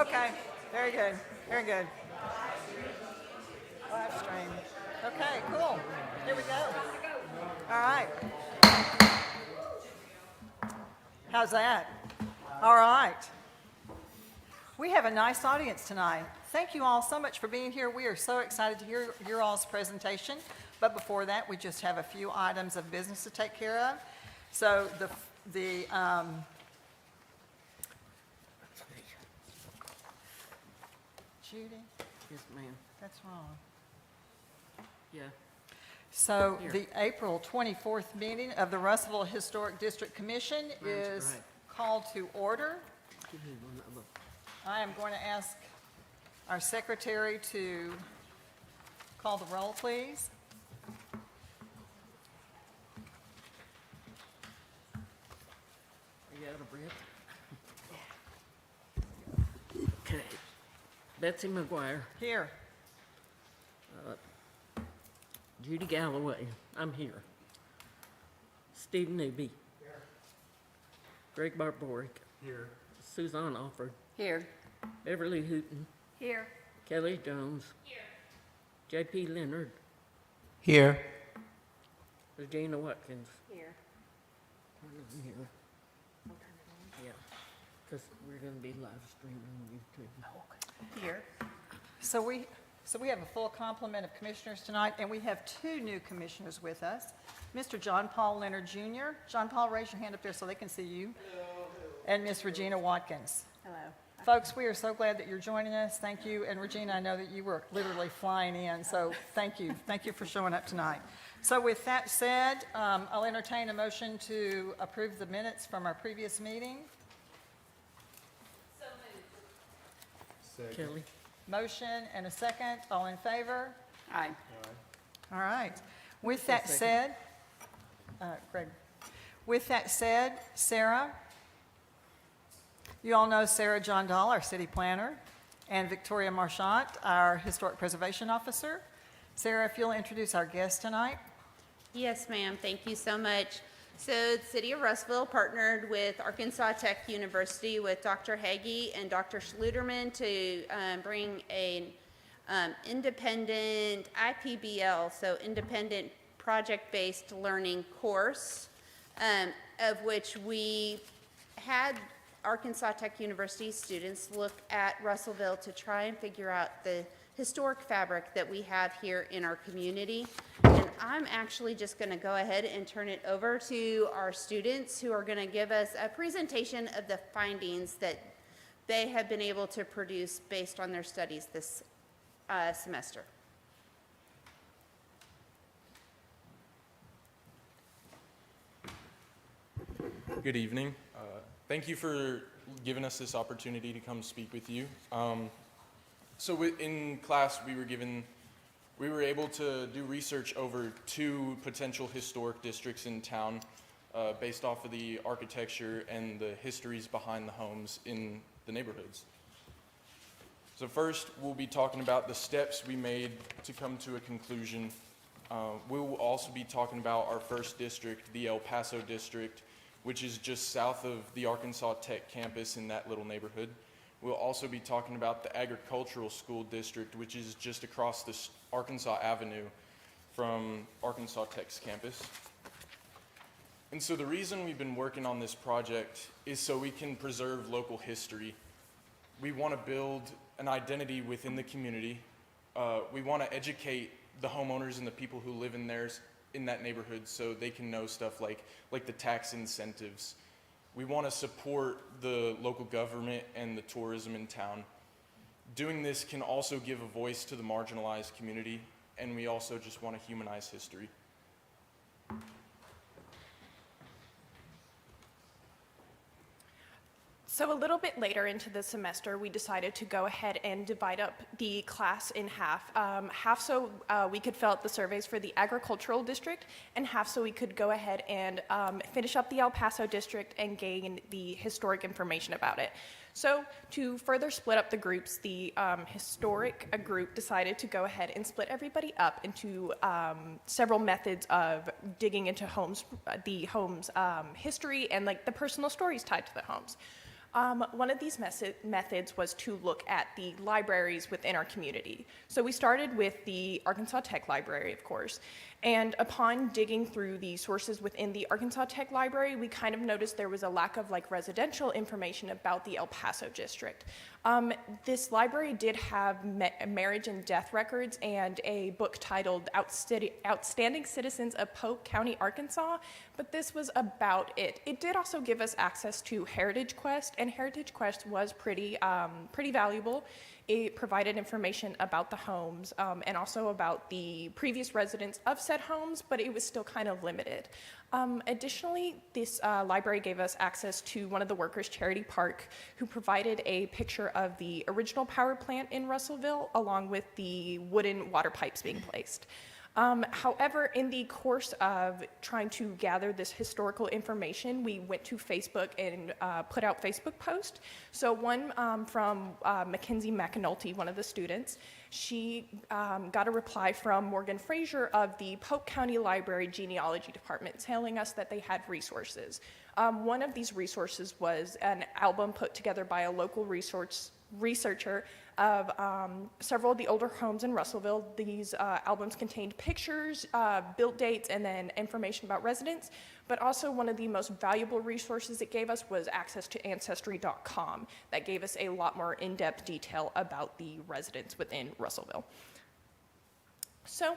Okay, very good, very good. Live stream. Okay, cool. Here we go. All right. How's that? All right. We have a nice audience tonight. Thank you all so much for being here. We are so excited to hear your all's presentation. But before that, we just have a few items of business to take care of. So Judy, Yes, ma'am. that's wrong. Yeah. So Here. the April 24th meeting of the Russellville Historic District Commission is right. called to order. Give me one of them. I am going to ask our secretary to call the roll, please. Are you out of breath? Okay. Betsy McGuire, Here. Judy Galloway, I'm here. Steve Newby. Here. Greg Barboric. Here. Suzanne Alford. Here. Beverly Hooton. Here. Kelly Jones. Here. J.P. Leonard. Here. Regina Watkins. Here. Turn it on here. Yeah, because we're going to be live streaming YouTube. Here. So we have a full complement of commissioners tonight, and we have two new commissioners with us. Mr. John Paul Leonard Jr. John Paul, raise your hand up there so they can see you. And Miss Regina Watkins. Hello. Folks, we are so glad that you're joining us. Thank you. And Regina, I know that you were literally flying in, so thank you. Thank you for showing up tonight. So with that said, I'll entertain a motion to approve the minutes from our previous meeting. Kelly. Motion and a second. All in favor? Aye. All right. With that said, Greg, with that said, Sarah, you all know Sarah John Dahl, our city planner, and Victoria Marchant, our historic preservation officer. Sarah, if you'll introduce our guest tonight. Yes, ma'am. Thank you so much. So the City of Russellville partnered with Arkansas Tech University with Dr. Hagee and Dr. Schluterman to bring an independent IPBL, so independent project-based learning course, of which we had Arkansas Tech University students look at Russellville to try and figure out the historic fabric that we have here in our community. And I'm actually just going to go ahead and turn it over to our students who are going to give us a presentation of the findings that they have been able to produce based on their studies this semester. Good evening. Thank you for giving us this opportunity to come speak with you. So in class, we were able to do research over 2 potential historic districts in town based off of the architecture and the histories behind the homes in the neighborhoods. So first, we'll be talking about the steps we made to come to a conclusion. We will also be talking about our first district, the El Paso district, which is just south of the Arkansas Tech campus in that little neighborhood. We'll also be talking about the agricultural school district, which is just across the Arkansas Avenue from Arkansas Tech's campus. And so the reason we've been working on this project is so we can preserve local history. We want to build an identity within the community. We want to educate the homeowners and the people who live in that neighborhood so they can know stuff like the tax incentives. We want to support the local government and the tourism in town. Doing this can also give a voice to the marginalized community, and we also just want to humanize history. So a little bit later into the semester, we decided to go ahead and divide up the class in half. Half so we could fill out the surveys for the agricultural district, and half so we could go ahead and finish up the El Paso district and gain the historic information about it. So to further split up the groups, the historic group decided to go ahead and split everybody up into several methods of digging into the homes history and like the personal stories tied to the homes. One of these methods was to look at the libraries within our community. So we started with the Arkansas Tech Library, of course, and upon digging through the sources within the Arkansas Tech Library, we kind of noticed there was a lack of residential information about the El Paso district. This library did have marriage and death records and a book titled Outstanding Citizens of Polk County, Arkansas, but this was about it. It did also give us access to Heritage Quest, and Heritage Quest was pretty valuable. It provided information about the homes and also about the previous residents of said homes, but it was still kind of limited. Additionally, this library gave us access to one of the workers' charity park who provided a picture of the original power plant in Russellville along with the wooden water pipes being placed. However, in the course of trying to gather this historical information, we went to Facebook and put out Facebook posts. So one from Mackenzie McAnulty, one of the students, she got a reply from Morgan Frazier of the Polk County Library Genealogy Department telling us that they had resources. One of these resources was an album put together by a local researcher of several of the older homes in Russellville. These albums contained pictures, build dates, and then information about residents. But also one of the most valuable resources it gave us was access to Ancestry.com. That gave us a lot more in-depth detail about the residents within Russellville. So,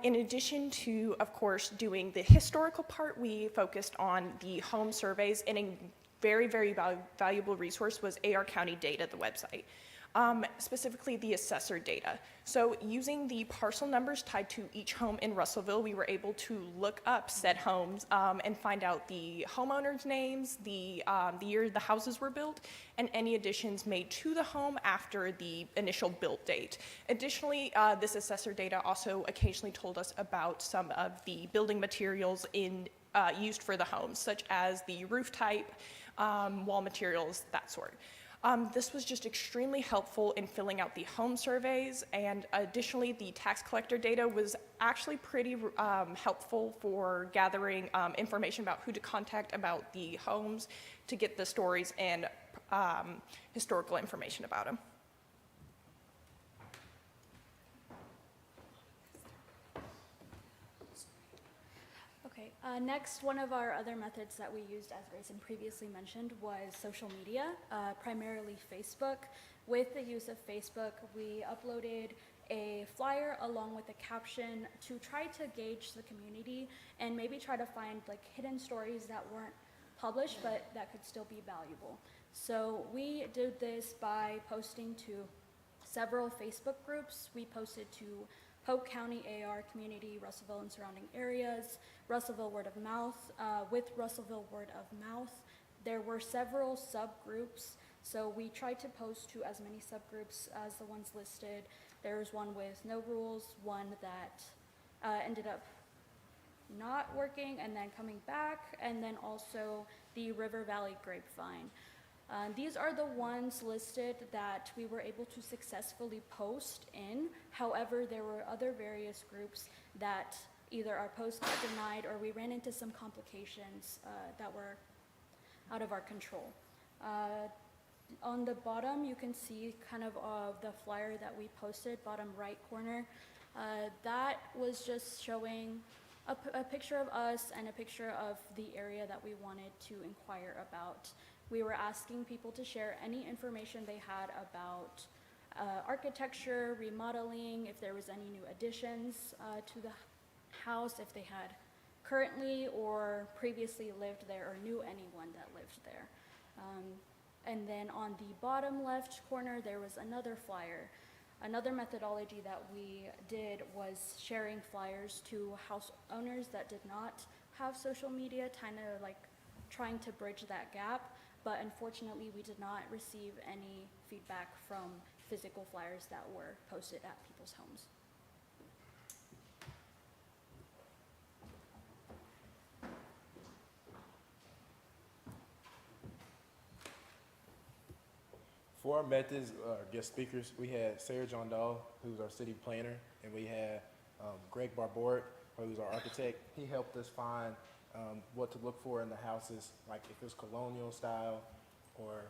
in addition to, of course, doing the historical part, we focused on the home surveys, and a very, very valuable resource was AR County Data, the website. Specifically the assessor data. So using the parcel numbers tied to each home in Russellville, we were able to look up said homes and find out the homeowners' names, the year the houses were built, and any additions made to the home after the initial build date. Additionally, this assessor data also occasionally told us about some of the building materials used for the homes, such as the roof type, wall materials, that sort. This was just extremely helpful in filling out the home surveys, and additionally, the tax collector data was actually pretty helpful for gathering information about who to contact about the homes to get the stories and historical information about them. Okay, next, one of our other methods that we used, as Grayson previously mentioned, was social media, primarily Facebook. With the use of Facebook, we uploaded a flyer along with a caption to try to gauge the community and maybe try to find hidden stories that weren't published but that could still be valuable. So we did this by posting to several Facebook groups. We posted to Polk County AR Community, Russellville and surrounding areas, Russellville Word of Mouth. With Russellville Word of Mouth, there were several subgroups, so we tried to post to as many subgroups as the ones listed. There was one with no rules, one that ended up not working and then coming back, and then also the River Valley Grapevine. These are the ones listed that we were able to successfully post in. However, there were other various groups that either our post got denied or we ran into some complications that were out of our control. On the bottom, you can see kind of the flyer that we posted, bottom right corner. That was just showing a picture of us and a picture of the area that we wanted to inquire about. We were asking people to share any information they had about architecture, remodeling, if there was any new additions to the house, if they had currently or previously lived there or knew anyone that lived there. And then on the bottom left corner, there was another flyer. Another methodology that we did was sharing flyers to house owners that did not have social media, kind of trying to bridge that gap. But unfortunately, we did not receive any feedback from physical flyers that were posted at people's homes. For our methods, guest speakers, we had Sarah John Dahl, who's our city planner, and we had Greg Barbort, who's our architect. He helped us find what to look for in the houses, like if it's colonial style, or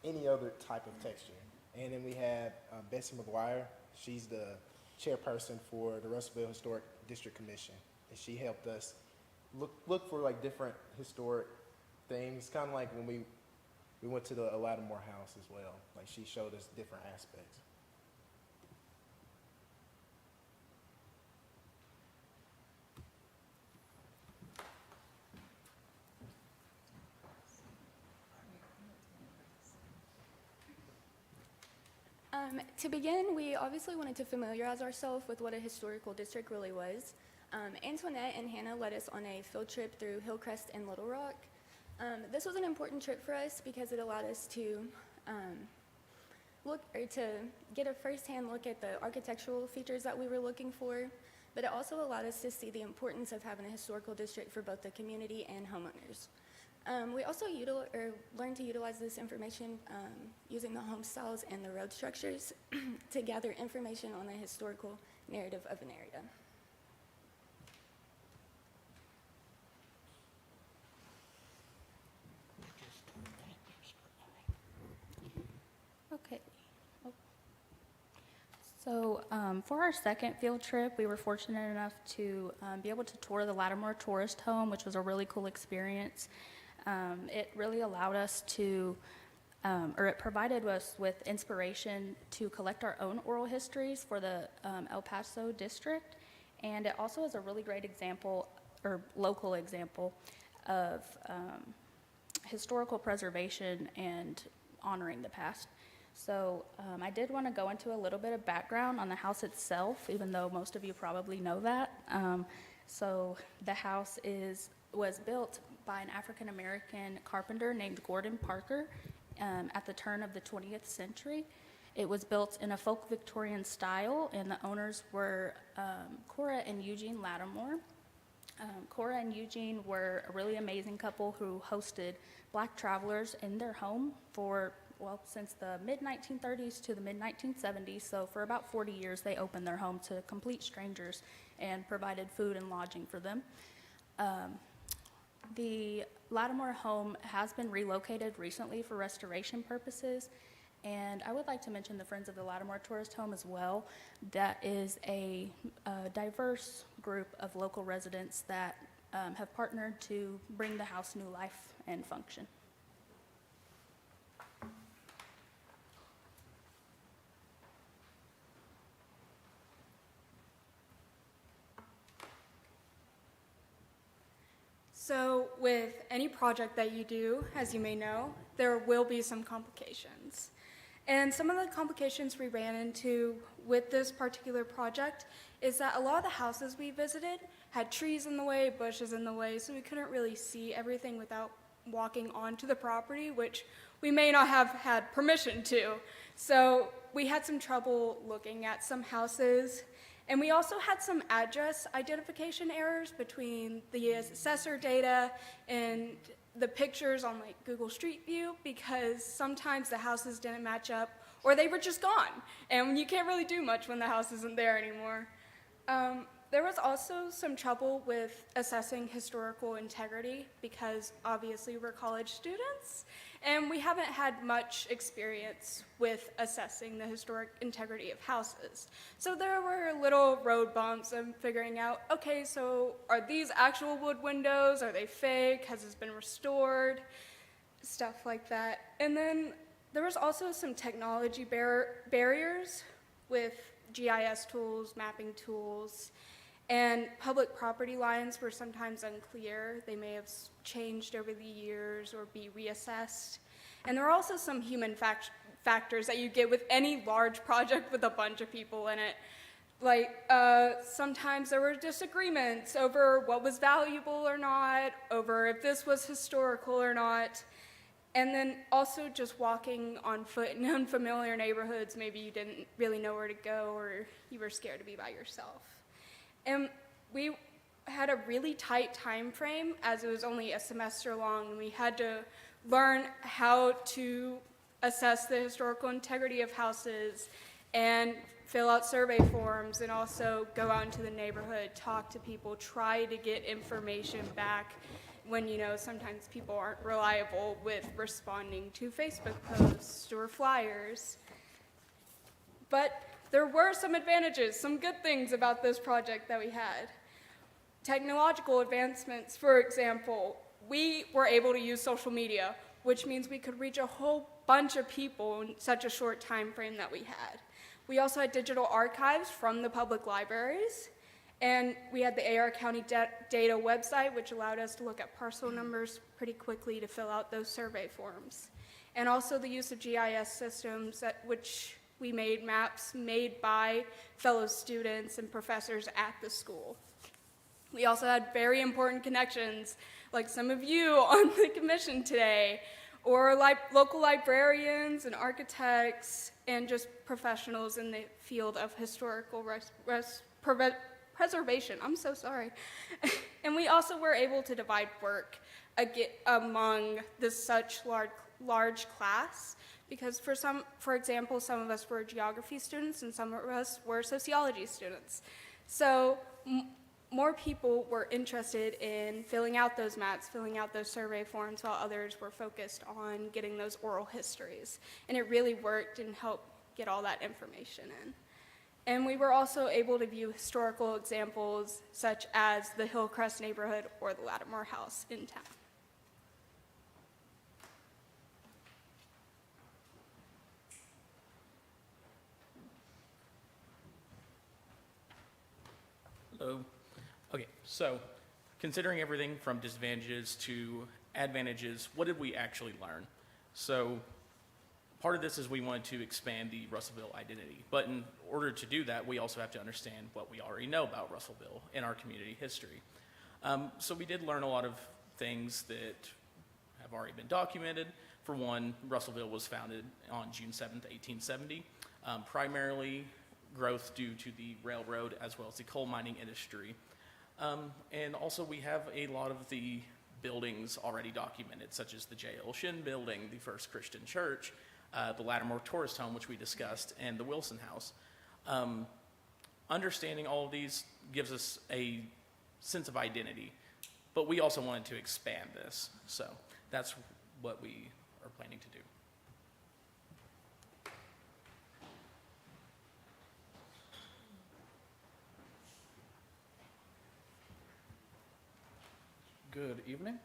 any other type of texture. And then we had Bessie McGuire. She's the chairperson for the Russellville Historic District Commission, and she helped us look for like different historic things, kind of like when we went to the Lattimore House as well. Like she showed us different aspects. To begin, we obviously wanted to familiarize ourselves with what a historical district really was. Antoinette and Hannah led us on a field trip through Hillcrest and Little Rock. This was an important trip for us because it allowed us to get a first-hand look at the architectural features that we were looking for, but it also allowed us to see the importance of having a historical district for both the community and homeowners. We also learned to utilize this information using the home styles and the road structures to gather information on the historical narrative of an area. Okay. So for our second field trip, we were fortunate enough to be able to tour the Lattimore Tourist Home, which was a really cool experience. It really allowed us to, it provided us with inspiration to collect our own oral histories for the El Paso district, and it also is a really great example, or local example, of historical preservation and honoring the past. So I did want to go into a little bit of background on the house itself, even though most of you probably know that. So the house was built by an African-American carpenter named Gordon Parker at the turn of the 20th century. It was built in a folk Victorian style, and the owners were Cora and Eugene Lattimore. Cora and Eugene were a really amazing couple who hosted Black travelers in their home since the mid-1930s to the mid-1970s. So for about 40 years, they opened their home to complete strangers and provided food and lodging for them. The Lattimore home has been relocated recently for restoration purposes, and I would like to mention the Friends of the Lattimore Tourist Home as well. That is a diverse group of local residents that have partnered to bring the house new life and function. So with any project that you do, as you may know, there will be some complications. And some of the complications we ran into with this particular project is that a lot of the houses we visited had trees in the way, bushes in the way, so we couldn't really see everything without walking onto the property, which we may not have had permission to. So we had some trouble looking at some houses. And we also had some address identification errors between the assessor data and the pictures on like Google Street View, because sometimes the houses didn't match up or they were just gone. And you can't really do much when the house isn't there anymore. There was also some trouble with assessing historical integrity because obviously we're college students and we haven't had much experience with assessing the historic integrity of houses. So there were little road bumps and figuring out, okay, so are these actual wood windows? Are they fake? Has this been restored? Stuff like that. And then there was also some technology barriers with GIS tools, mapping tools, and public property lines were sometimes unclear. They may have changed over the years or be reassessed. And there are also some human factors that you get with any large project with a bunch of people in it. Like sometimes there were disagreements over what was valuable or not, over if this was historical or not. And then also just walking on foot in unfamiliar neighborhoods, maybe you didn't really know where to go or you were scared to be by yourself. And we had a really tight time frame as it was only a semester long, and we had to learn how to assess the historical integrity of houses and fill out survey forms and also go out into the neighborhood, talk to people, try to get information back, when, sometimes people aren't reliable with responding to Facebook posts or flyers. But there were some advantages, some good things about this project that we had. Technological advancements, for example, we were able to use social media, which means we could reach a whole bunch of people in such a short time frame that we had. We also had digital archives from the public libraries, and we had the AR County Data website, which allowed us to look at parcel numbers pretty quickly to fill out those survey forms. And also the use of GIS systems, which we made maps made by fellow students and professors at the school. We also had very important connections, like some of you on the commission today, or local librarians and architects, and just professionals in the field of historical preservation. I'm so sorry. And we also were able to divide work among such large class, because for example, some of us were geography students and some of us were sociology students. So more people were interested in filling out those maps, filling out those survey forms, while others were focused on getting those oral histories. And it really worked and helped get all that information in. And we were also able to view historical examples such as the Hillcrest neighborhood or the Lattimore House in town. Hello. Okay, so considering everything from disadvantages to advantages, what did we actually learn? So part of this is we wanted to expand the Russellville identity, but in order to do that, we also have to understand what we already know about Russellville in our community history. So we did learn a lot of things that have already been documented. For one, Russellville was founded on June 7th, 1870, primarily growth due to the railroad as well as the coal mining industry. And also we have a lot of the buildings already documented, such as the J.L. Shin building, the First Christian Church, the Lattimore Tourist Home, which we discussed, and the Wilson House. Understanding all of these gives us a sense of identity, but we also wanted to expand this. So that's what we are planning to do. Good evening.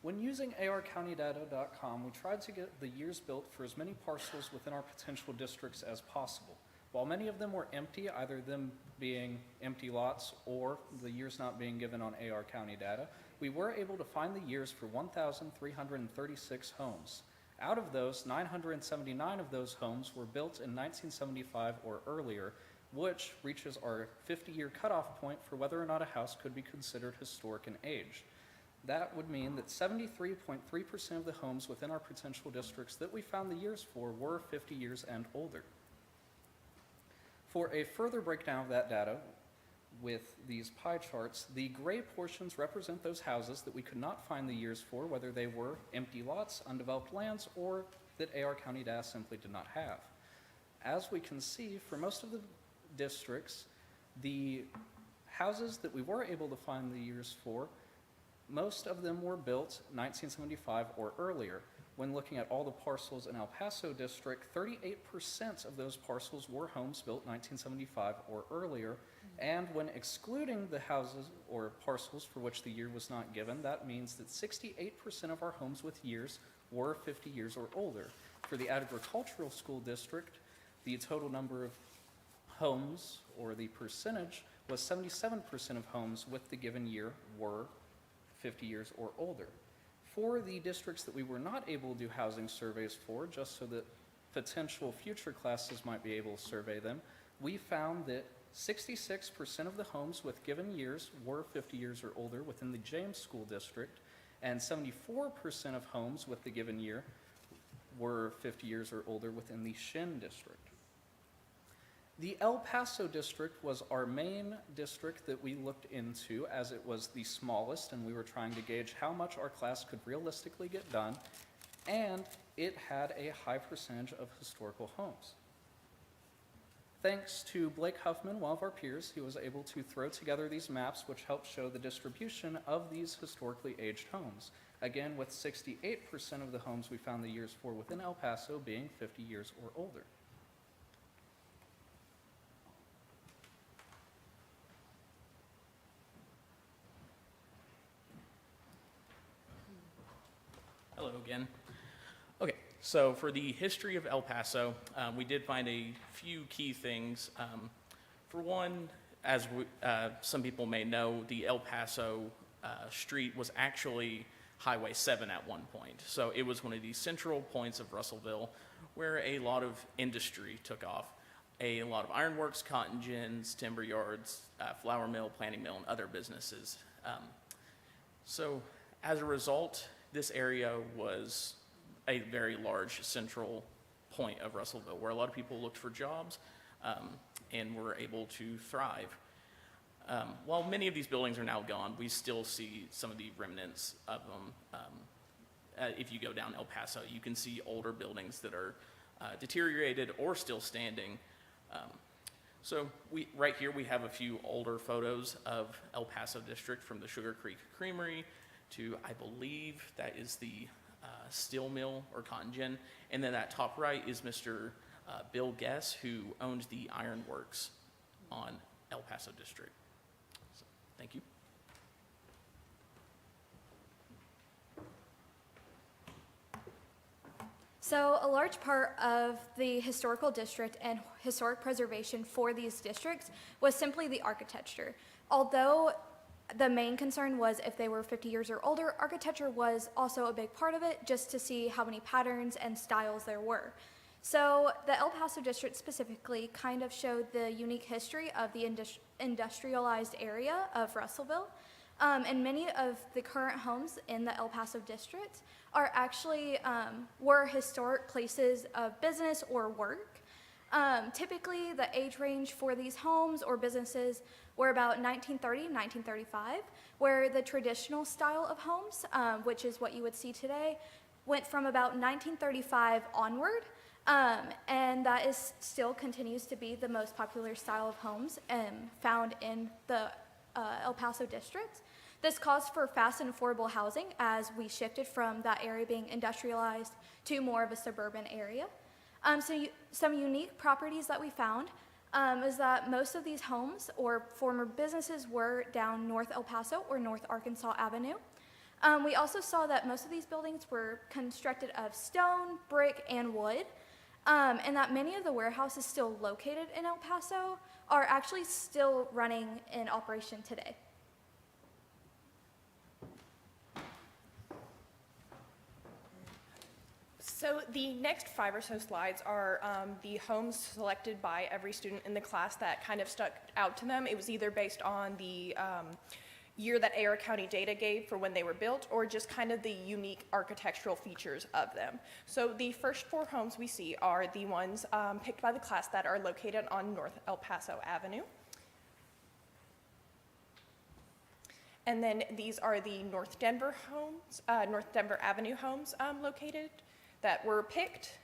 When using arcountydata.com, we tried to get the years built for as many parcels within our potential districts as possible. While many of them were empty, either them being empty lots or the years not being given on AR County data, we were able to find the years for 1,336 homes. Out of those, 979 of those homes were built in 1975 or earlier, which reaches our 50-year cutoff point for whether or not a house could be considered historic in age. That would mean that 73.3% of the homes within our potential districts that we found the years for were 50 years and older. For a further breakdown of that data with these pie charts, the gray portions represent those houses that we could not find the years for, whether they were empty lots, undeveloped lands, or that AR County data simply did not have. As we can see, for most of the districts, the houses that we were able to find the years for, most of them were built 1975 or earlier. When looking at all the parcels in El Paso district, 38% of those parcels were homes built 1975 or earlier. And when excluding the houses or parcels for which the year was not given, that means that 68% of our homes with years were 50 years or older. For the agricultural school district, the total number of homes, or the percentage, was 77% of homes with the given year were 50 years or older. For the districts that we were not able to do housing surveys for, just so that potential future classes might be able to survey them, we found that 66% of the homes with given years were 50 years or older within the James School District, and 74% of homes with the given year were 50 years or older within the Shin District. The El Paso district was our main district that we looked into, as it was the smallest and we were trying to gauge how much our class could realistically get done, and it had a high percentage of historical homes. Thanks to Blake Huffman, one of our peers, he was able to throw together these maps which help show the distribution of these historically aged homes. Again, with 68% of the homes we found the years for within El Paso being 50 years or older. Hello again. Okay, so for the history of El Paso, we did find a few key things. For one, as some people may know, the El Paso street was actually Highway 7 at one point. So it was one of the central points of Russellville where a lot of industry took off. A lot of ironworks, cotton gins, timber yards, flour mill, planing mill, and other businesses. So as a result, this area was a very large central point of Russellville where a lot of people looked for jobs and were able to thrive. While many of these buildings are now gone, we still see some of the remnants of them. If you go down El Paso, you can see older buildings that are deteriorated or still standing. So right here we have a few older photos of El Paso District, from the Sugar Creek Creamery to, I believe, that is the steel mill or cotton gin. And then that top right is Mr. Bill Guess, who owned the ironworks on El Paso District. So, thank you. So a large part of the historical district and historic preservation for these districts was simply the architecture. Although the main concern was if they were 50 years or older, architecture was also a big part of it, just to see how many patterns and styles there were. So the El Paso district specifically kind of showed the unique history of the industrialized area of Russellville. And many of the current homes in the El Paso district are actually were historic places of business or work. Typically, the age range for these homes or businesses were about 1930, 1935, where the traditional style of homes, which is what you would see today, went from about 1935 onward, and that is still continues to be the most popular style of homes found in the El Paso district. This caused for fast and affordable housing as we shifted from that area being industrialized to more of a suburban area. Some unique properties that we found is that most of these homes or former businesses were down North El Paso or North Arkansas Avenue. We also saw that most of these buildings were constructed of stone, brick, and wood, and that many of the warehouses still located in El Paso are actually still running in operation today. So the next 5 or so slides are the homes selected by every student in the class that kind of stuck out to them. It was either based on the year that AR County data gave for when they were built, or just kind of the unique architectural features of them. So the first 4 homes we see are the ones picked by the class that are located on North El Paso Avenue. And then these are the North Denver homes, North Denver Avenue homes located that were picked.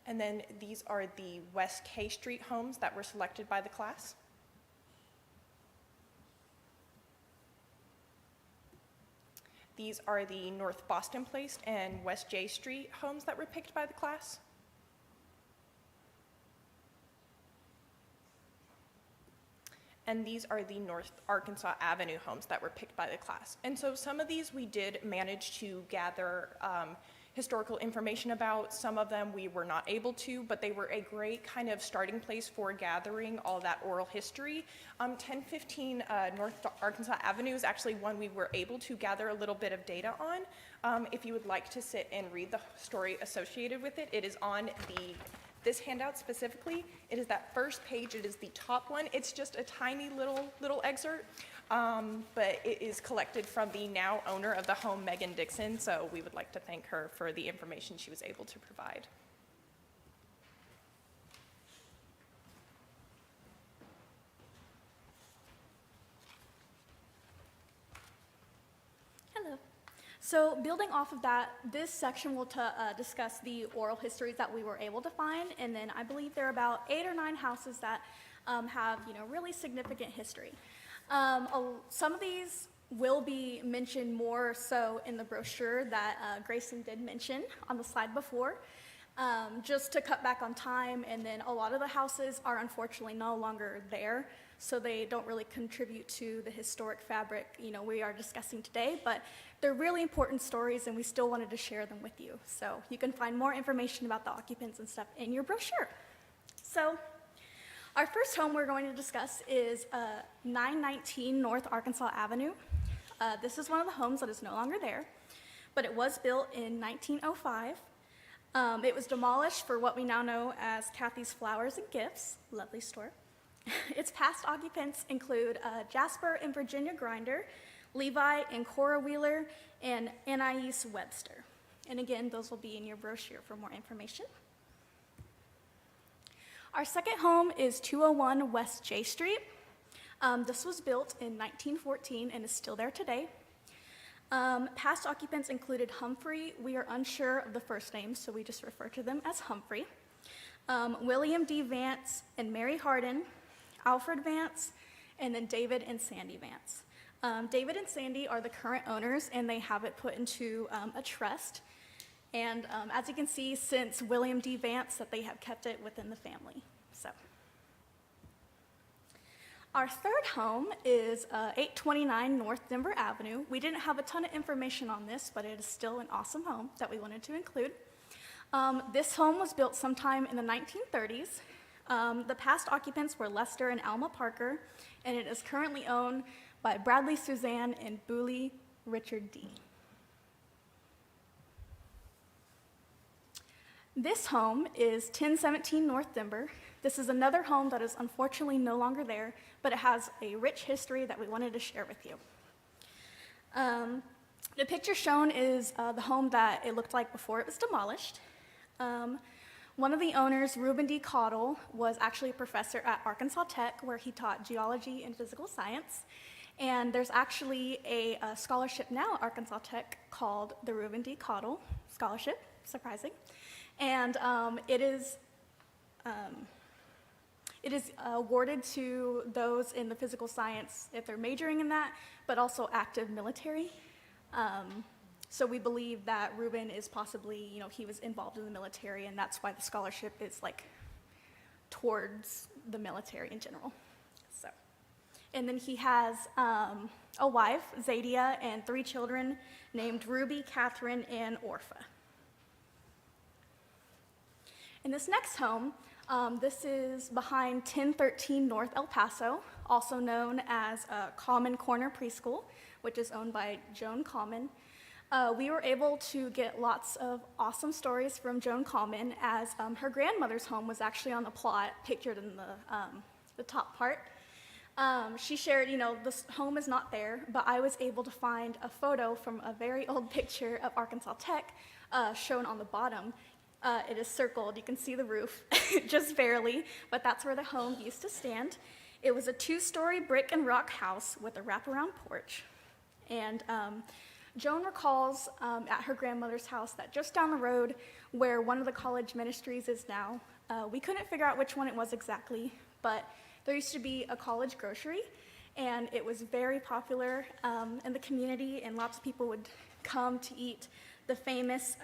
And then these are the West K Street homes that were selected by the class. These are the North Boston Place and West J Street homes that were picked by the class. And these are the North Arkansas Avenue homes that were picked by the class. And so some of these we did manage to gather historical information about. Some of them we were not able to, but they were a great kind of starting place for gathering all that oral history. 1015 North Arkansas Avenue is actually one we were able to gather a little bit of data on. If you would like to sit and read the story associated with it, it is on this handout specifically. It is that first page. It is the top one. It's just a tiny little excerpt, but it is collected from the now owner of the home, Megan Dixon, so we would like to thank her for the information she was able to provide. Hello. So building off of that, this section will discuss the oral histories that we were able to find, and then I believe there are about 8 or 9 houses that have, really significant history. Some of these will be mentioned more so in the brochure that Grayson did mention on the slide before, just to cut back on time, and then a lot of the houses are unfortunately no longer there, so they don't really contribute to the historic fabric, we are discussing today, but they're really important stories and we still wanted to share them with you. So you can find more information about the occupants and stuff in your brochure. So our first home we're going to discuss is 919 North Arkansas Avenue. This is one of the homes that is no longer there, but it was built in 1905. It was demolished for what we now know as Kathy's Flowers and Gifts, lovely store. Its past occupants include Jasper and Virginia Grinder, Levi and Cora Wheeler, and Anais Webster. And again, those will be in your brochure for more information. Our second home is 201 West J Street. This was built in 1914 and is still there today. Past occupants included Humphrey. We are unsure of the first names, so we just refer to them as Humphrey. William D. Vance and Mary Hardin, Alfred Vance, and then David and Sandy Vance. David and Sandy are the current owners, and they have it put into a trust. And as you can see, since William D. Vance, that they have kept it within the family. So, our third home is 829 North Denver Avenue. We didn't have a ton of information on this, but it is still an awesome home that we wanted to include. This home was built sometime in the 1930s. The past occupants were Lester and Alma Parker, and it is currently owned by Bradley Suzanne and Booley Richard D. This home is 1017 North Denver. This is another home that is unfortunately no longer there, but it has a rich history that we wanted to share with you. The picture shown is the home that it looked like before it was demolished. One of the owners, Reuben D. Caudill, was actually a professor at Arkansas Tech, where he taught geology and physical science. And there's actually a scholarship now at Arkansas Tech called the Reuben D. Caudill Scholarship, surprising. And it is awarded to those in the physical science if they're majoring in that, but also active military. So we believe that Reuben is possibly, he was involved in the military, and that's why the scholarship is like towards the military in general. So, and then he has a wife, Zadia, and 3 children named Ruby, Catherine, and Orpha. In this next home, this is behind 1013 North El Paso, also known as Common Corner Preschool, which is owned by Joan Common. We were able to get lots of awesome stories from Joan Common, as her grandmother's home was actually on the plot, pictured in the top part. She shared, this home is not there, but I was able to find a photo from a very old picture of Arkansas Tech shown on the bottom. It is circled. You can see the roof, just barely, but that's where the home used to stand. It was a 2-story brick and rock house with a wraparound porch. And Joan recalls at her grandmother's house that just down the road, where one of the college ministries is now, we couldn't figure out which one it was exactly, but there used to be a college grocery, and it was very popular in the community, and lots of people would come to eat the famous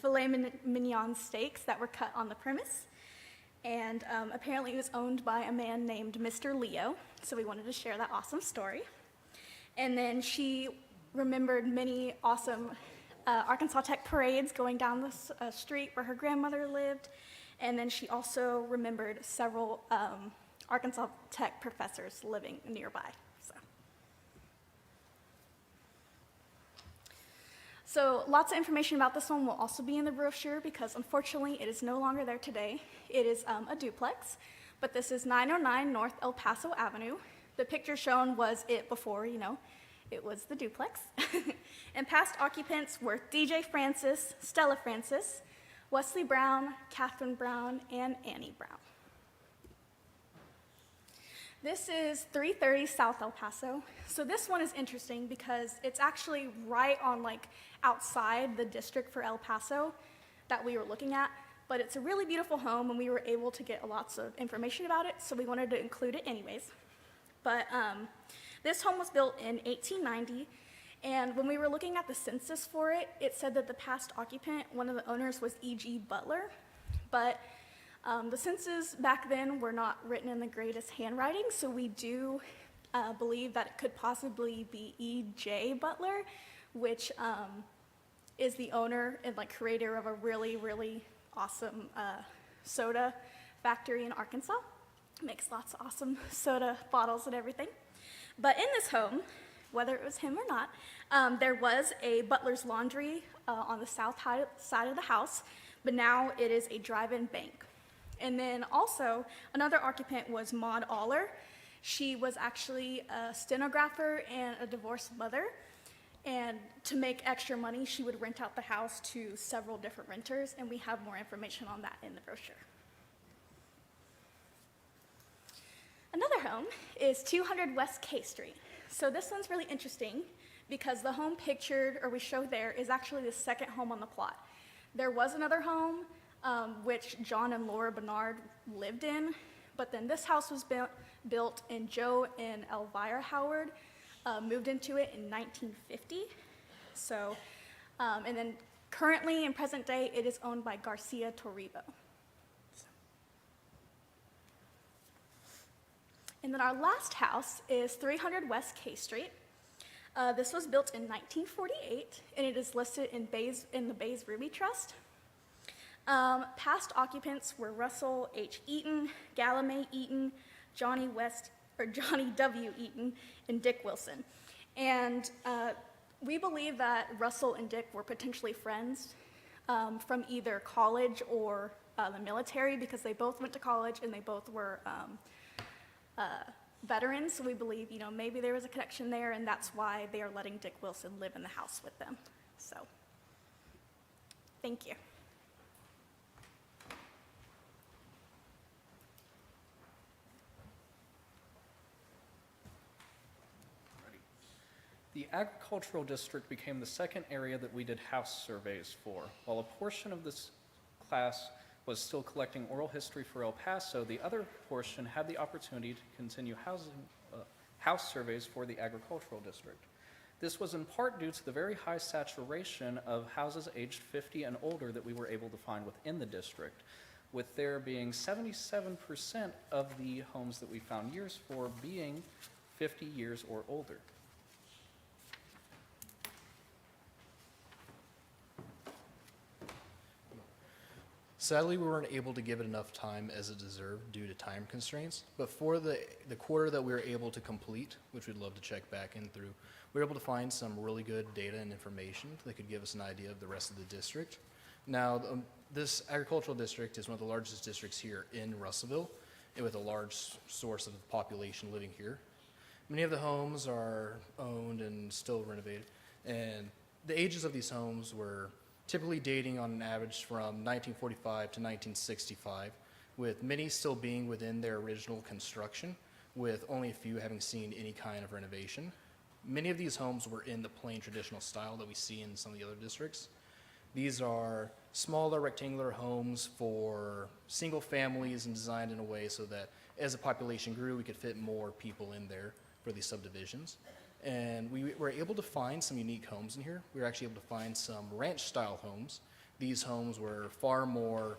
filet mignon steaks that were cut on the premise. And apparently it was owned by a man named Mr. Leo, so we wanted to share that awesome story. And then she remembered many awesome Arkansas Tech parades going down the street where her grandmother lived. And then she also remembered several Arkansas Tech professors living nearby. So lots of information about this one will also be in the brochure, because unfortunately it is no longer there today. It is a duplex, but this is 909 North El Paso Avenue. The picture shown was it before, it was the duplex. And past occupants were DJ Francis, Stella Francis, Wesley Brown, Catherine Brown, and Annie Brown. This is 330 South El Paso. So this one is interesting because it's actually right on like outside the district for El Paso that we were looking at. But it's a really beautiful home and we were able to get lots of information about it, so we wanted to include it anyways. But this home was built in 1890, and when we were looking at the census for it, it said that the past occupant, one of the owners, was E.G. Butler. But the census back then were not written in the greatest handwriting, so we do believe that it could possibly be E.J. Butler, which is the owner and like creator of a really, really awesome soda factory in Arkansas. Makes lots of awesome soda bottles and everything. But in this home, whether it was him or not, there was a butler's laundry on the south side of the house, but now it is a drive-in bank. And then also, another occupant was Maud Aller. She was actually a stenographer and a divorced mother. And to make extra money, she would rent out the house to several different renters, and we have more information on that in the brochure. Another home is 200 West K Street. So this one's really interesting because the home pictured, or we show there, is actually the second home on the plot. There was another home, which John and Laura Bernard lived in, but then this house was built and Joe and Elvira Howard moved into it in 1950. So, and then currently in present day, it is owned by Garcia Torribo. And then our last house is 300 West K Street. This was built in 1948, and it is listed in the Bays Ruby Trust. Past occupants were Russell H. Eaton, Gallimay Eaton, Johnny W. Eaton, and Dick Wilson. And we believe that Russell and Dick were potentially friends from either college or the military, because they both went to college and they both were veterans. So we believe, maybe there was a connection there, and that's why they are letting Dick Wilson live in the house with them. So, thank you. The agricultural district became the second area that we did house surveys for. While a portion of this class was still collecting oral history for El Paso, the other portion had the opportunity to continue house surveys for the agricultural district. This was in part due to the very high saturation of houses aged 50 and older that we were able to find within the district, with there being 77% of the homes that we found years for being 50 years or older. Sadly, we weren't able to give it enough time as it deserved due to time constraints, but for the quarter that we were able to complete, which we'd love to check back in through, we were able to find some really good data and information that could give us an idea of the rest of the district. Now, this agricultural district is one of the largest districts here in Russellville, and with a large source of population living here. Many of the homes are owned and still renovated, and the ages of these homes were typically dating on an average from 1945 to 1965, with many still being within their original construction, with only a few having seen any kind of renovation. Many of these homes were in the plain traditional style that we see in some of the other districts. These are smaller rectangular homes for single families and designed in a way so that as the population grew, we could fit more people in there for these subdivisions. And we were able to find some unique homes in here. We were actually able to find some ranch-style homes. These homes were far more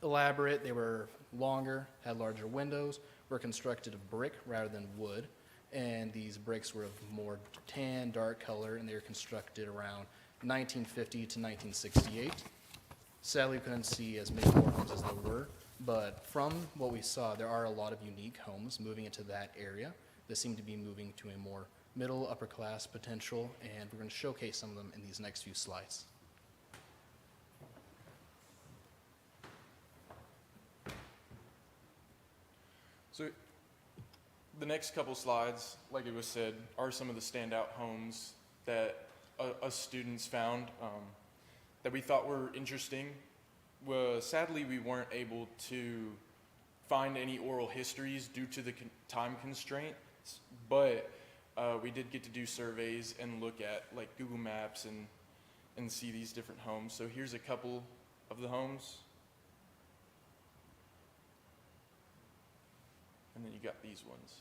elaborate. They were longer, had larger windows, were constructed of brick rather than wood. And these bricks were of more tan, dark color, and they were constructed around 1950 to 1968. Sadly, we couldn't see as many more homes as there were, but from what we saw, there are a lot of unique homes moving into that area that seem to be moving to a more middle, upper class potential, and we're going to showcase some of them in these next few slides. So the next couple slides, like it was said, are some of the standout homes that us students found that we thought were interesting. Well, sadly, we weren't able to find any oral histories due to the time constraints, but we did get to do surveys and look at like Google Maps and see these different homes. So here's a couple of the homes. And then you got these ones.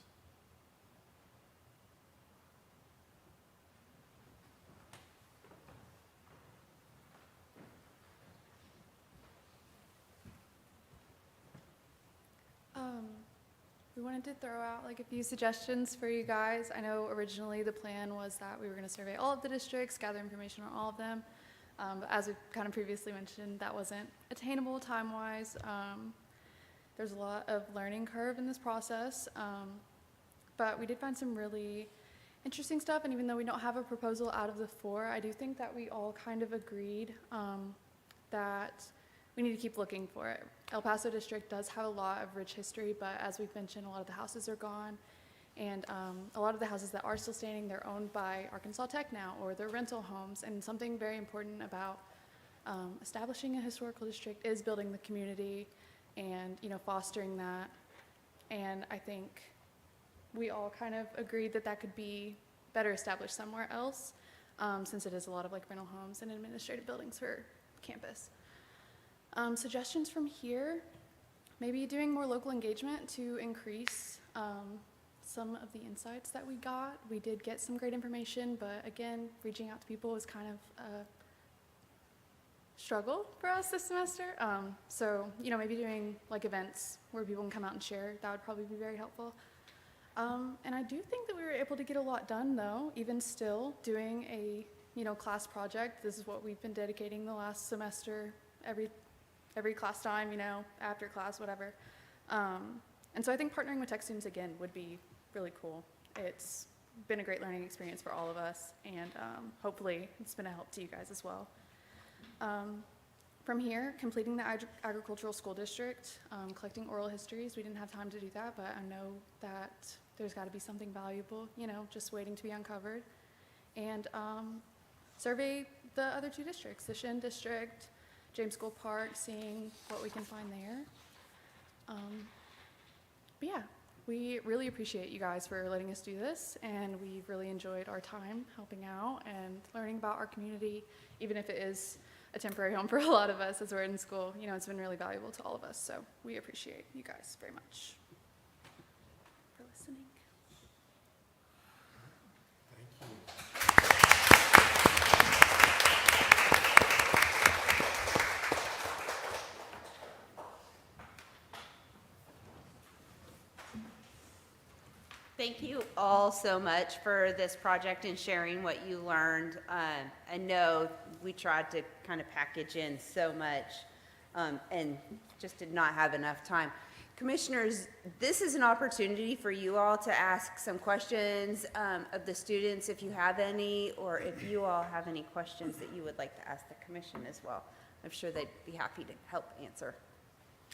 We wanted to throw out like a few suggestions for you guys. I know originally the plan was that we were going to survey all of the districts, gather information on all of them. But as we kind of previously mentioned, that wasn't attainable time-wise. There's a lot of learning curve in this process. But we did find some really interesting stuff. And even though we don't have a proposal out of the 4, I do think that we all kind of agreed that we need to keep looking for it. El Paso District does have a lot of rich history, but as we've mentioned, a lot of the houses are gone. And a lot of the houses that are still standing, they're owned by Arkansas Tech now, or they're rental homes. And something very important about establishing a historical district is building the community and, you know, fostering that. And I think we all kind of agreed that that could be better established somewhere else, since it is a lot of like rental homes and administrative buildings for campus. Suggestions from here, maybe doing more local engagement to increase some of the insights that we got. We did get some great information, but again, reaching out to people was kind of a struggle for us this semester. So, you know, maybe doing like events where people can come out and share, that would probably be very helpful. And I do think that we were able to get a lot done though, even still doing a, you know, class project. This is what we've been dedicating the last semester, every class time, you know, after class, whatever. And so I think partnering with tech students again would be really cool. It's been a great learning experience for all of us, and hopefully it's been a help to you guys as well. From here, completing the agricultural school district, collecting oral histories. We didn't have time to do that, but I know that there's got to be something valuable, you know, just waiting to be uncovered. And survey the other 2 districts, the Shin District, James School Park, seeing what we can find there. But yeah, we really appreciate you guys for letting us do this, and we've really enjoyed our time helping out and learning about our community, even if it is a temporary home for a lot of us as we're in school. You know, it's been really valuable to all of us, so we appreciate you guys very much for listening. Thank you all so much for this project and sharing what you learned. I know we tried to kind of package in so much and just did not have enough time. Commissioners, this is an opportunity for you all to ask some questions of the students if you have any, or if you all have any questions that you would like to ask the commission as well. I'm sure they'd be happy to help answer.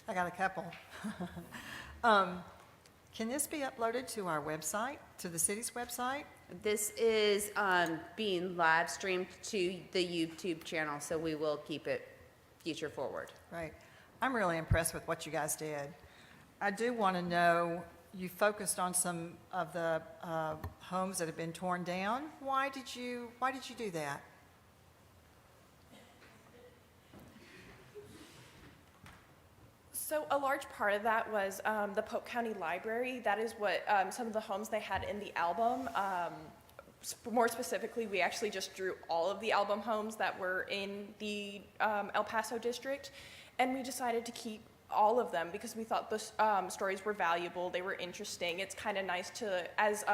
I got a couple. Can this be uploaded to our website, to the city's website? This is being live streamed to the YouTube channel, so we will keep it future forward. Right. I'm really impressed with what you guys did. I do want to know, you focused on some of the homes that have been torn down. Why did you do that? So a large part of that was the Polk County Library. That is what some of the homes they had in the album. More specifically, we actually just drew all of the album homes that were in the El Paso district, and we decided to keep all of them because we thought the stories were valuable, they were interesting. It's kind of nice to, as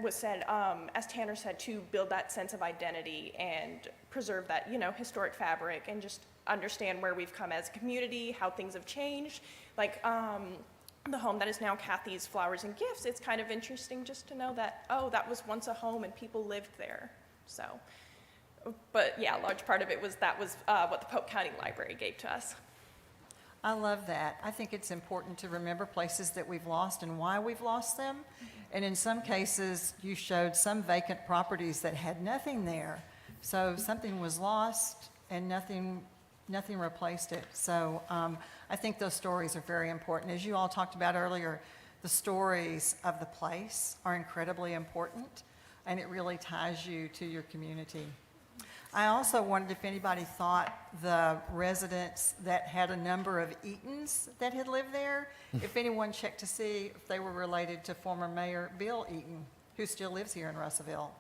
was said, as Tanner said, to build that sense of identity and preserve that, you know, historic fabric, and just understand where we've come as a community, how things have changed. Like the home that is now Kathy's Flowers and Gifts, it's kind of interesting just to know that, oh, that was once a home and people lived there. So, but yeah, a large part of it was what the Polk County Library gave to us. I love that. I think it's important to remember places that we've lost and why we've lost them. And in some cases, you showed some vacant properties that had nothing there. So something was lost and nothing Nothing replaced it. So I think those stories are very important. As you all talked about earlier, the stories of the place are incredibly important, and it really ties you to your community. I also wondered if anybody thought the residents that had a number of Eatons that had lived there, if anyone checked to see if they were related to former Mayor Bill Eaton, who still lives here in Russellville.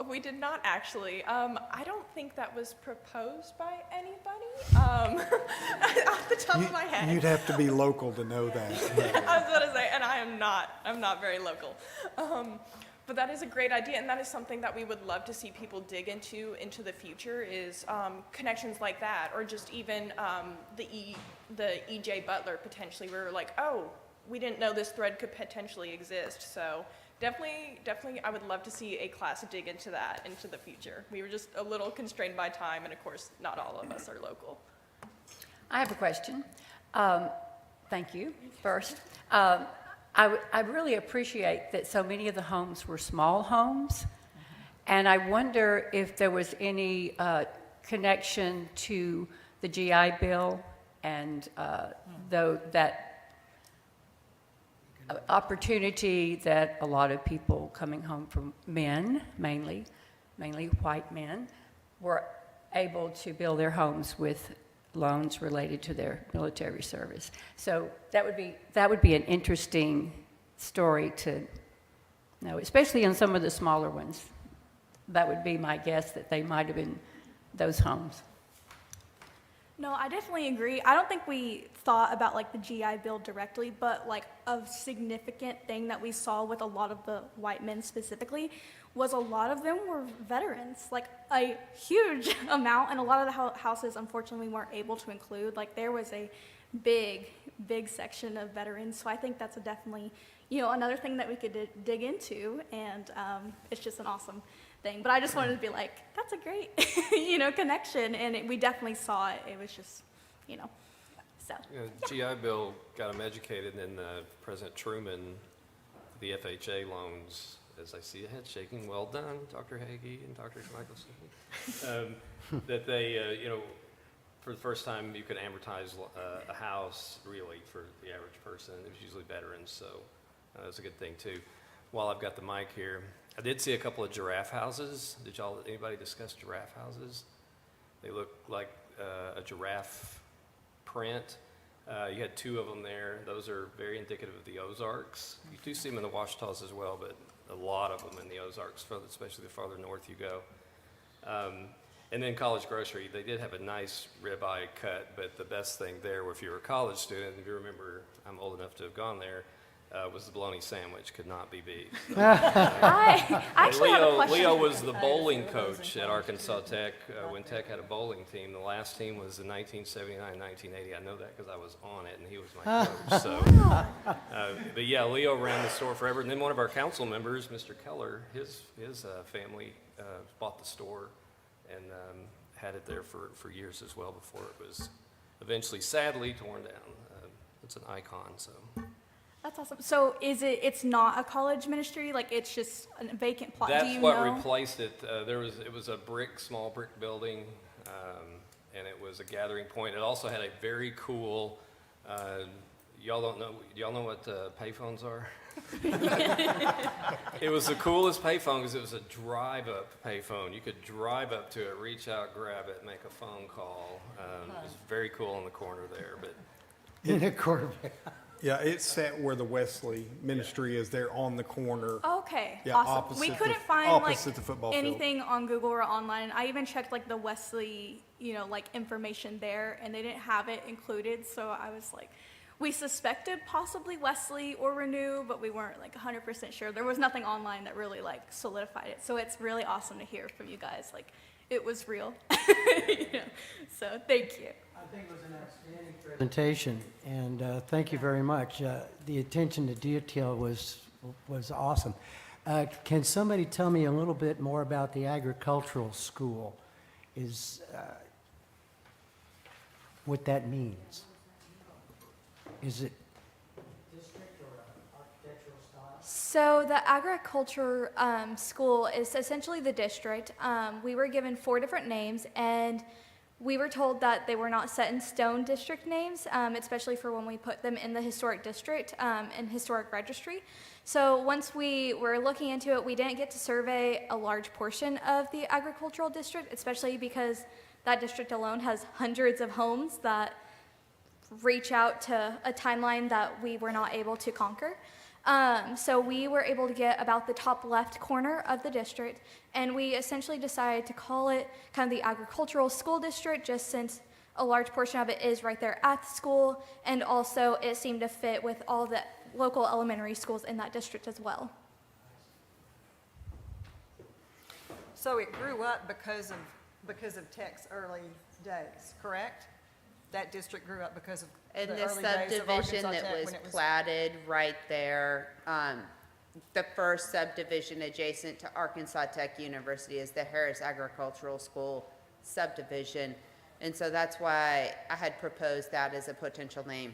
We did not actually. I don't think that was proposed by anybody off the top of my head. You'd have to be local to know that. I was about to say, and I'm not very local. But that is a great idea, and that is something that we would love to see people dig into the future is connections like that, or just even the E.J. Butler potentially. We were like, oh, we didn't know this thread could potentially exist. So definitely, I would love to see a class dig into that into the future. We were just a little constrained by time, and of course, not all of us are local. I have a question. Thank you, first. I really appreciate that so many of the homes were small homes, and I wonder if there was any connection to the GI Bill and that opportunity that a lot of people coming home from men, mainly white men, were able to build their homes with loans related to their military service. So that would be an interesting story to know, especially in some of the smaller ones. That would be my guess, that they might have been those homes. No, I definitely agree. I don't think we thought about like the GI Bill directly, but like a significant thing that we saw with a lot of the white men specifically was a lot of them were veterans, like a huge amount, and a lot of the houses, unfortunately, we weren't able to include. Like there was a big section of veterans, so I think that's definitely, another thing that we could dig into, and it's just an awesome thing. But I just wanted to be like, that's a great, connection, and we definitely saw it. It was just, so. GI Bill got them educated, and President Truman, the FHA loans, as I see a head shaking, well done, Dr. Hagee and Dr. Schmeichel, that they, for the first time you could amortize a house really for the average person. It was usually veterans, so that's a good thing too. While I've got the mic here, I did see a couple of giraffe houses. Did anybody discuss giraffe houses? They look like a giraffe print. You had two of them there. Those are very indicative of the Ozarks. You do see them in the Ouachitas as well, but a lot of them in the Ozarks, especially the farther north you go. And then College Grocery, they did have a nice ribeye cut, but the best thing there, if you were a college student, if you remember, I'm old enough to have gone there, was the bologna sandwich. Could not be beat. I actually have a question. Leo was the bowling coach at Arkansas Tech when Tech had a bowling team. The last team was in 1979-1980. I know that because I was on it, and he was my coach. So, but yeah, Leo ran the store forever. And then one of our council members, Mr. Keller, his family bought the store and had it there for years as well before it was eventually, sadly, torn down. It's an icon, so. That's awesome. So it's not a college ministry? Like it's just a vacant plot? That's Do you what know? replaced it. It was a small brick building, and it was a gathering point. It also had a very cool, y'all know what payphones are? It was the coolest payphone because it was a drive-up payphone. You could drive up to it, reach out, grab it, make a phone call. It was very cool in the corner there. But In the corner. Yeah, it's set where the Wesley ministry is there on the corner. Okay, Yeah, awesome. We opposite couldn't the- find opposite the football field. anything on Google or online. I even checked like the Wesley, information there, and they didn't have it included. So I was like, we suspected possibly Wesley or Renew, but we weren't like 100% sure. There was nothing online that really like solidified it. So it's really awesome to hear from you guys. Like it was real. So thank you. I think it was an outstanding presentation, and thank you very much. The attention to detail was awesome. Can somebody tell me a little bit more about the agricultural school? What that means? Is it district or architectural style? So the agriculture school is essentially the district. We were given 4 different names, and we were told that they were not set in stone district names, especially for when we put them in the historic district and historic registry. So once we were looking into it, we didn't get to survey a large portion of the agricultural district, especially because that district alone has hundreds of homes that reach out to a timeline that we were not able to conquer. So we were able to get about the top left corner of the district, and we essentially decided to call it kind of the agricultural school district, just since a large portion of it is right there at the school, and also it seemed to fit with all the local elementary schools in that district as well. So it grew up because of Tech's early days, correct? That district grew up because of And the the early days of subdivision Arkansas that Tech was when it platted right there, the first subdivision adjacent to Arkansas Tech University is the Harris Agricultural School subdivision. And so that's why I had proposed that as a potential name.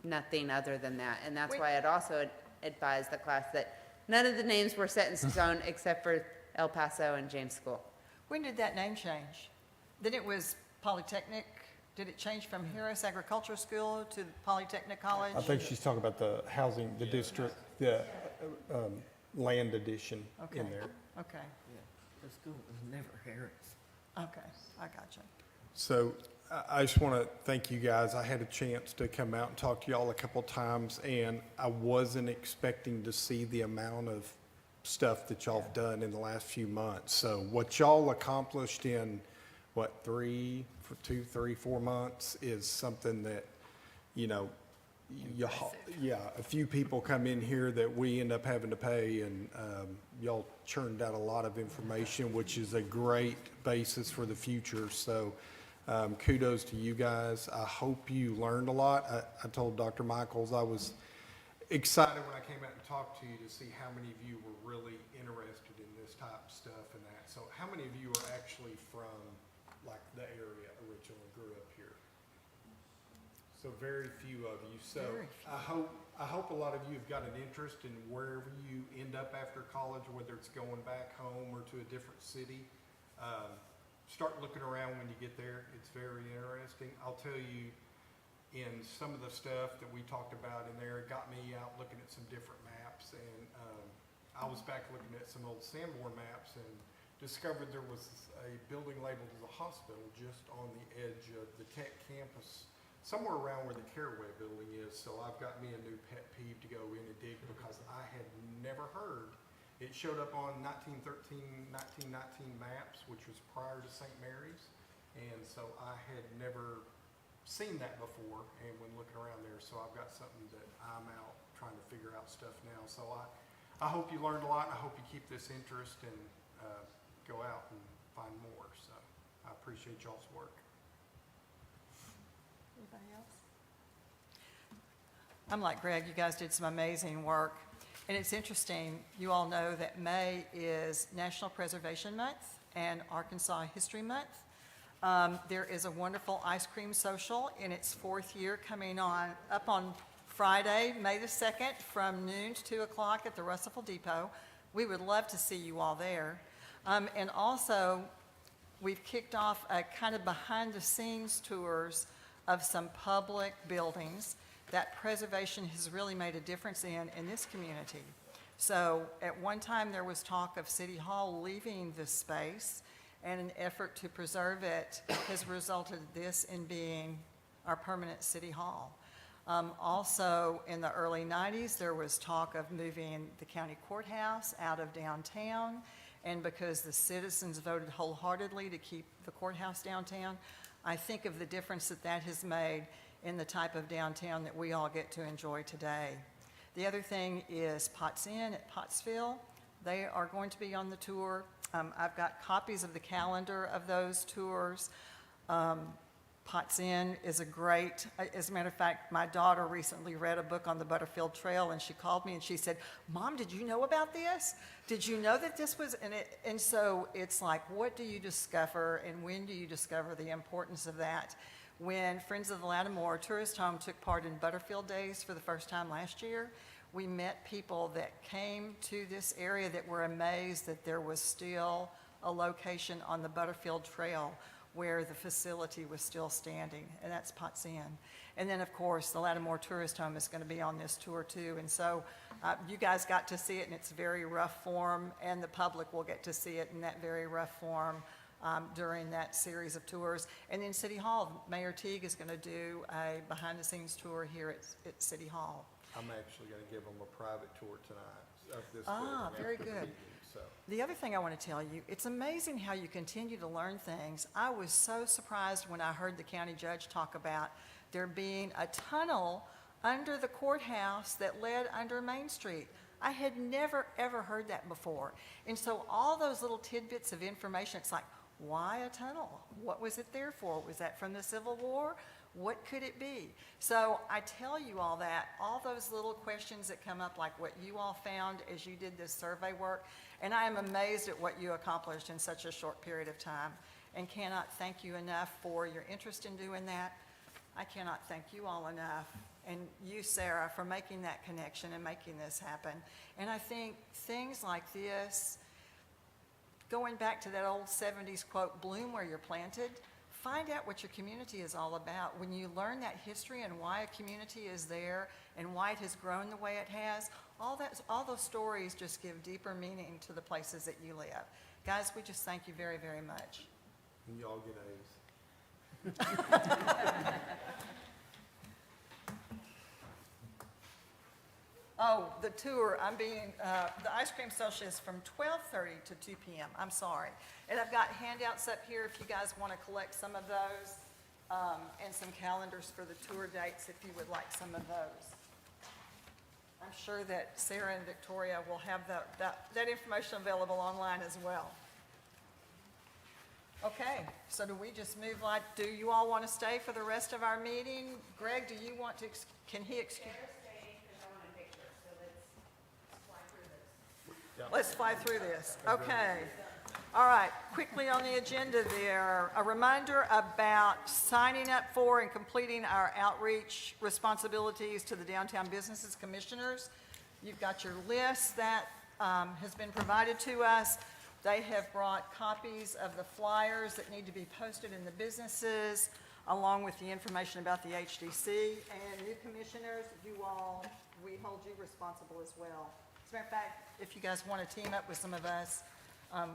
Nothing other than that. And that's why I'd also advised the class that none of the names were set in stone except for El Paso and James School. When did that name change? Then it was Polytechnic. Did it change from Harris Agricultural School to Polytechnic College? I think she's talking about the housing, the district, the land addition Okay. in there. Okay, The school was never Harris. okay, I got you. So I just want to thank you guys. I had a chance to come out and talk to y'all a couple times, and I wasn't expecting to see the amount of stuff that y'all have done in the last few months. So what y'all accomplished in, what, 4 months is something that, you know, a few people come in here that we end up having to pay, and y'all churned out a lot of information, which is a great basis for the future. So kudos to you guys. I hope you learned a lot. I told Dr. Michaels I was excited when I came out and talked to you to see how many of you were really interested in this type of stuff and that. So how many of you are actually from like the area originally, grew up here? So very few of you. So I hope a lot of you have got an interest in wherever you end up after college, whether it's going back home or to a different city. Start looking around when you get there. It's very interesting. I'll tell you, in some of the stuff that we talked about in there, it got me out looking at some different maps, and I was back looking at some old Sanborn maps and discovered there was a building labeled as a hospital just on the edge of the Tech campus, somewhere around where the Caraway building is. So I've got me a new pet peeve to go in and dig, because I had never heard. It showed up on 1919 maps, which was prior to St. Mary's, and so I had never seen that before, and when looking around there, so I've got something that I'm out trying to figure out stuff now. So I hope you learned a lot, and I hope you keep this interest and go out and find more. So I appreciate y'all's work. Anybody else? I'm like Greg, you guys did some amazing work. And it's interesting, you all know that May is National Preservation Month and Arkansas History Month. There is a wonderful ice cream social in its 4th year coming up on Friday, May the 2nd, from noon to 2 o'clock at the Russellville Depot. We would love to see you all there. And also, we've kicked off a kind of behind-the-scenes tours of some public buildings that preservation has really made a difference in this community. So at one time, there was talk of City Hall leaving this space, and an effort to preserve it has resulted this in being our permanent City Hall. Also, in the early 90s, there was talk of moving the county courthouse out of downtown, and because the citizens voted wholeheartedly to keep the courthouse downtown, I think of the difference that that has made in the type of downtown that we all get to enjoy today. The other thing is Potts Inn at Pottsville. They are going to be on the tour. I've got copies of the calendar of those tours. Potts Inn is a great, as a matter of fact, my daughter recently read a book on the Butterfield Trail, and she called me and she said, "Mom, did you know about this? Did you know that this was," and so it's like, what do you discover, and when do you discover the importance of that? When Friends of the Lattimore Tourist Home took part in Butterfield Days for the first time last year, we met people that came to this area that were amazed that there was still a location on the Butterfield Trail where the facility was still standing, and that's Potts Inn. And then, of course, the Lattimore Tourist Home is going to be on this tour too. And so you guys got to see it in its very rough form, and the public will get to see it in that very rough form during that series of tours. And then City Hall, Mayor Teague is going to do a behind-the-scenes tour here at City Hall. I'm actually going to give them a private tour tonight of this Ah, building very after the good. meeting, so. The other thing I want to tell you, it's amazing how you continue to learn things. I was so surprised when I heard the county judge talk about there being a tunnel under the courthouse that led under Main Street. I had never, ever heard that before. And so all those little tidbits of information, it's like, why a tunnel? What was it there for? Was that from the Civil War? What could it be? So I tell you all that, all those little questions that come up, like what you all found as you did this survey work, and I am amazed at what you accomplished in such a short period of time, and cannot thank you enough for your interest in doing that. I cannot thank you all enough, and you, Sarah, for making that connection and making this happen. And I think things like this, going back to that old 70s quote, bloom where you're planted, find out what your community is all about. When you learn that history and why a community is there and why it has grown the way it has, all those stories just give deeper meaning to the places that you live. Guys, we just thank you very, very much. And y'all get A's. Oh, the tour, the ice cream social is from 12:30 to 2 p.m. I'm sorry. And I've got handouts up here if you guys want to collect some of those, and some calendars for the tour dates if you would like some of those. I'm sure that Sarah and Victoria will have that information available online as well. Okay, so do we just move like, do you all want to stay for the rest of our meeting? Greg, do you want to, can he excuse? Let's fly through this. Okay. All right, quickly on the agenda there, a reminder about signing up for and completing our outreach responsibilities to the Downtown Businesses Commissioners. You've got your list that has been provided to us. They have brought copies of the flyers that need to be posted in the businesses, along with the information about the HDC. And new commissioners, we hold you responsible as well. As a matter of fact, if you guys want to team up with some of us,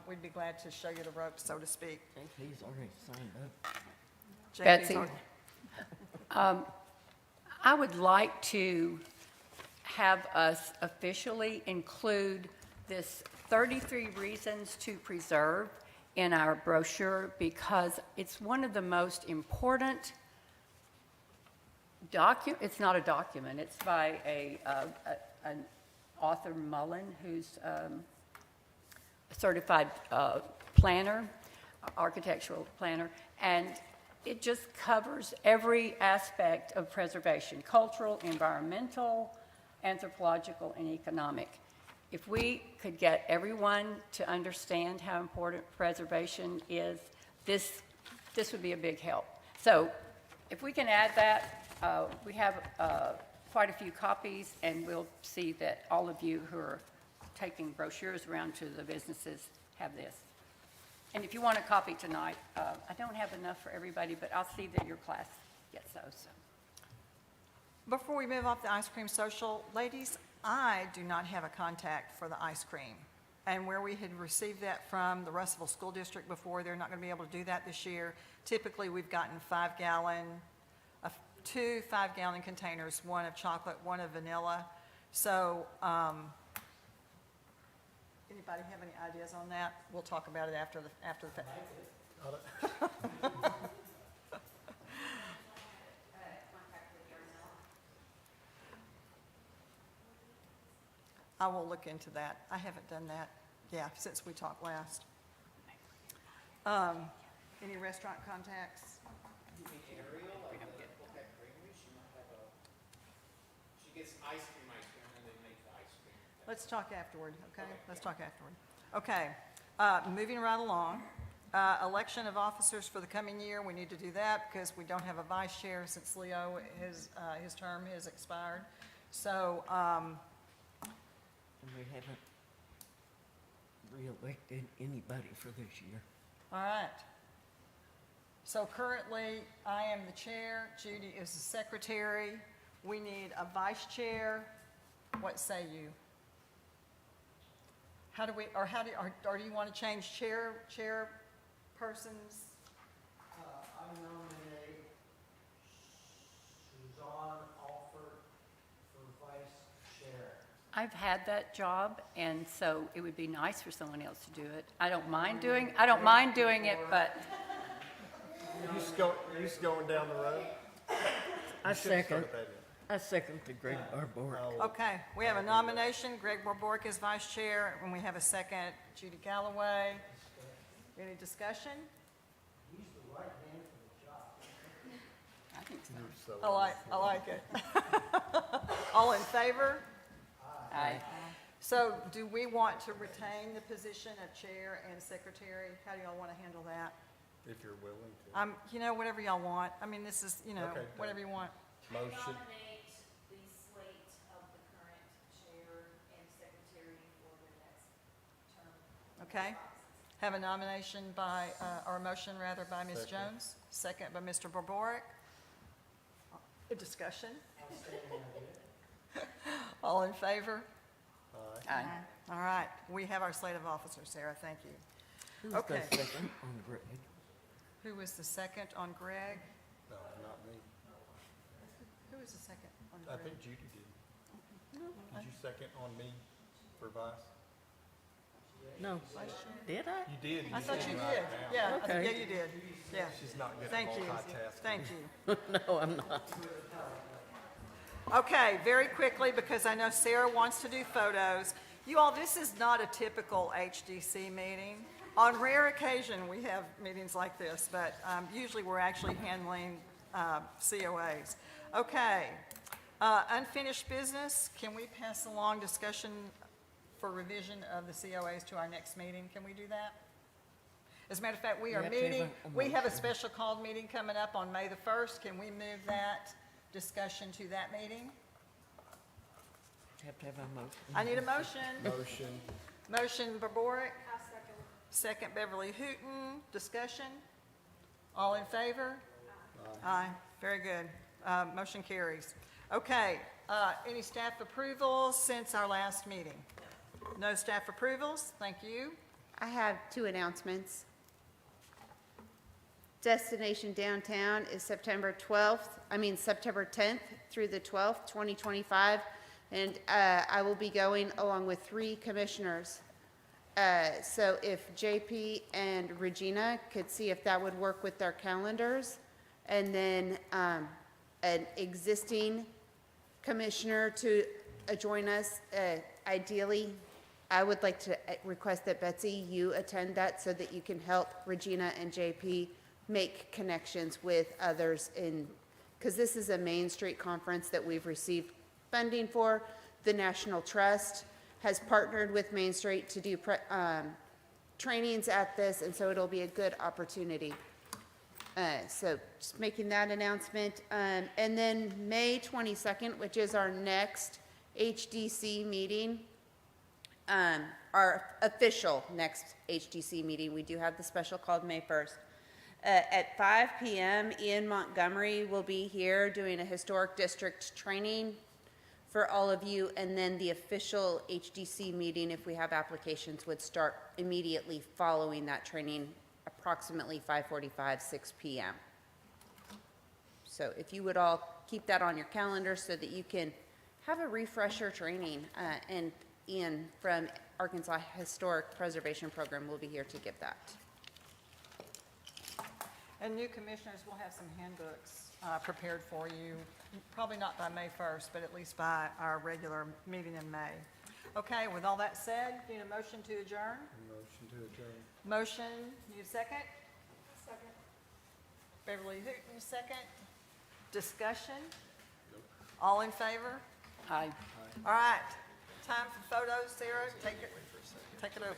we'd be glad to show you the ropes, so to speak. JP's already signed up. Betsy, already- I would like to have us officially include this 33 Reasons to Preserve in our brochure, because it's one of the most important it's not a document, it's by an author, Mullen, who's a certified planner, architectural planner, and it just covers every aspect of preservation: cultural, environmental, anthropological, and economic. If we could get everyone to understand how important preservation is, this would be a big help. So if we can add that, we have quite a few copies, and we'll see that all of you who are taking brochures around to the businesses have this. And if you want a copy tonight, I don't have enough for everybody, but I'll see that your class gets those. So. Before we move off the ice cream social, ladies, I do not have a contact for the ice cream. And where we had received that from the Russellville School District before, they're not going to be able to do that this year. Typically, we've gotten 2 5-gallon containers, one of chocolate, one of vanilla. So anybody have any ideas on that? We'll talk about it after the fact. I will look into that. I haven't done that, since we talked last. Any restaurant contacts? She gets ice cream, and they make the ice cream. Let's talk afterward, okay? Let's talk afterward. Okay, moving right along. Election of officers for the coming year, we need to do that because we don't have a vice chair since Leo, his term has expired. So, We haven't reelected anybody for this year. all right. So currently, I am the chair, Judy is the secretary. We need a vice chair. What say you? How do we, or do you want to change chairpersons? I nominate Suzanne Alford for vice chair. I've had that job, and so it would be nice for someone else to do it. I don't mind doing it, but You just going down the road? I second the Greg Barbour. Okay, we have a nomination, Greg Borbork is vice chair, and we have a second, Judy Galloway. Any discussion? He's the right man for the job. I think so. I like it. All in favor? Aye. So do we want to retain the position of chair and secretary? How do y'all want to handle that? If you're willing to. Whatever y'all want. I mean, this is, Okay. whatever you want. Motion. Nominate the slate of the current chair and secretary for the next term. Okay? Have a nomination by, or a motion rather by Ms. Second. Jones, second by Mr. Borborek. A discussion? All in favor? Aye. All right, we have our slate of officers, Sarah, thank you. Who's Okay. the second on Greg? Who was the second on Greg? No, not me. Who was the second on I Greg? think Judy did. Did you second on me for vice? No. Did I? You did. I thought you write did. it down. Yeah, Okay. yeah, you did. Yeah. She's not good at Thank you. multitasking. Thank you. No, I'm not. Okay, very quickly, because I know Sarah wants to do photos. You all, this is not a typical HDC meeting. On rare occasion, we have meetings like this, but usually we're actually handling COAs. Okay, unfinished business, can we pass along discussion for revision of the COAs to our next meeting? Can we do that? As a matter of fact, we are have to have meeting, a we have a motion. special called meeting coming up on May the 1st. Can we move that discussion to that meeting? Have to have a motion. I need a motion. Motion. Motion Barboric. Second Beverly Hooton. Discussion? All in favor? Aye. Very good. Motion carries. Okay, any staff approvals since our last meeting? No staff approvals? Thank you. I have two announcements. Destination Downtown is September 10th through the 12th, 2025. And I will be going along with 3 commissioners. So if JP and Regina could see if that would work with their calendars. And then an existing commissioner to join us. Ideally, I would like to request that Betsy, you attend that so that you can help Regina and JP make connections with others because this is a Main Street conference that we've received funding for. The National Trust has partnered with Main Street to do trainings at this, and so it'll be a good opportunity. So just making that announcement. And then May 22nd, which is our next HDC meeting, our official next HDC meeting. We do have the special called May 1st. At 5 p.m., Ian Montgomery will be here doing a historic district training for all of you, and then the official HDC meeting, if we have applications, would start immediately following that training, approximately 5:45, 6 p.m. So if you would all keep that on your calendar so that you can have a refresher training, and Ian from Arkansas Historic Preservation Program will be here to give that. And new commissioners will have some handbooks prepared for you, probably not by May 1st, but at least by our regular meeting in May. Okay, with all that said, need a motion to adjourn? Motion to adjourn. Motion, need a second? Second. Beverly Hooton, second. Discussion? All in favor? Aye. All right, time for photos. Sarah, take it over.